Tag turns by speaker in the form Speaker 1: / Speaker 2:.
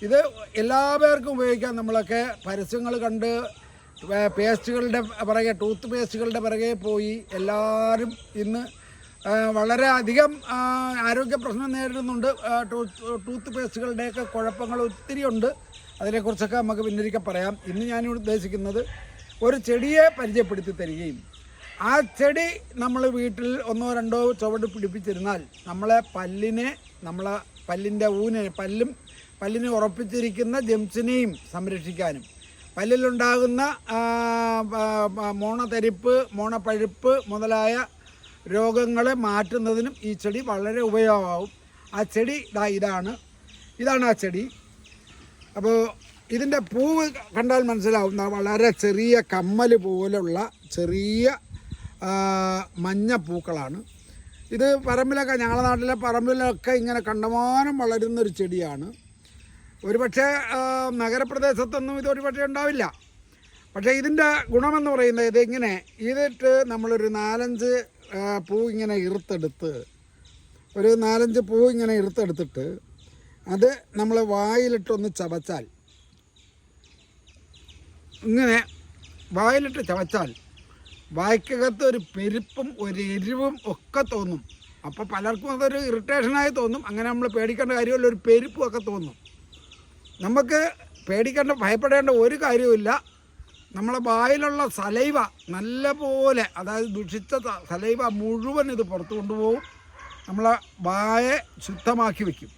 Speaker 1: ഇത് എല്ലാ പേർക്കും ഉപയോഗിക്കാം. നമ്മളൊക്കെ പരസ്യങ്ങൾ കണ്ട് പേസ്റ്റുകളുടെ പിറകെ, ടൂത്ത് പേസ്റ്റുകളുടെ പിറകെ പോയി എല്ലാവരും ഇന്ന് വളരെ അധികം ആരോഗ്യ പ്രശ്നം നേരിടുന്നുണ്ട്. ടൂത്ത് പേസ്റ്റുകളുടെയൊക്കെ കുഴപ്പങ്ങൾ ഒത്തിരിയുണ്ട്. അതിനെക്കുറിച്ചൊക്കെ നമുക്ക് പിന്നൊരിക്കൽ പറയാം. ഇന്ന് ഞാനിവിടെ ഉദ്ദേശിക്കുന്നത് ഒരു ചെടിയെ പരിചയപ്പെടുത്തി തരികയും ആ ചെടി നമ്മൾ വീട്ടിൽ 1-2 ചുവട് പിടിപ്പിച്ചിരുന്നാൽ നമ്മളെ പല്ലിൻ്റെ പല്ലിനെ ഉറപ്പിച്ചിരിക്കുന്ന ജംസിനെയും സംരക്ഷിക്കാനും പല്ലിലുണ്ടാകുന്ന മോണതരിപ്പ്, മോണപ്പഴുപ്പ് മുതലായ രോഗങ്ങളെ മാറ്റുന്നതിനും ഈ ചെടി വളരെ ഉപയോഗമാവും. ആ ചെടി ഇതാണ് ആ ചെടി. അപ്പോൾ ഇതിൻ്റെ പൂവ് കണ്ടാൽ മനസ്സിലാവുന്ന വളരെ ചെറിയ കമ്മൽ പോലുള്ള ചെറിയ മഞ്ഞ പൂക്കളാണ്. ഇത് പറമ്പിലൊക്കെ, ഞങ്ങളുടെ നാട്ടിലെ പറമ്പിലൊക്കെ ഇങ്ങനെ കണ്ടമാനം വളരുന്നൊരു ചെടിയാണ്. ഒരുപക്ഷെ നഗരപ്രദേശത്തൊന്നും ഇതൊരു പക്ഷേ ഉണ്ടാവില്ല. പക്ഷേ ഇതിൻ്റെ ഗുണമെന്ന് പറയുന്നത് ഇതിട്ട് നമ്മളൊരു 4-5 പൂ ഇങ്ങനെ ഇറുത്തെടുത്തിട്ട് അത് നമ്മൾ വായിലിട്ടൊന്ന് ചവച്ചാൽ, വായ്ക്കകത്ത് ഒരു പെരുപ്പും ഒരു എരിവും ഒക്കെ തോന്നും. അപ്പോൾ പലർക്കും അതൊരു ഇറിറ്റേഷനായി തോന്നും. അങ്ങനെ നമ്മൾ പേടിക്കേണ്ട കാര്യമില്ല, ഒരു പെരുപ്പും ഒക്കെ തോന്നും. നമുക്ക് ഭയപ്പെടേണ്ട ഒരു കാര്യവുമില്ല. നമ്മളെ വായിലുള്ള സലൈവ നല്ല പോലെ, അതായത് ദുഷിച്ച സലൈവ മുഴുവൻ ഇത് പുറത്തു കൊണ്ടുപോകും. നമ്മളെ വായെ ശുദ്ധമാക്കി വയ്ക്കും.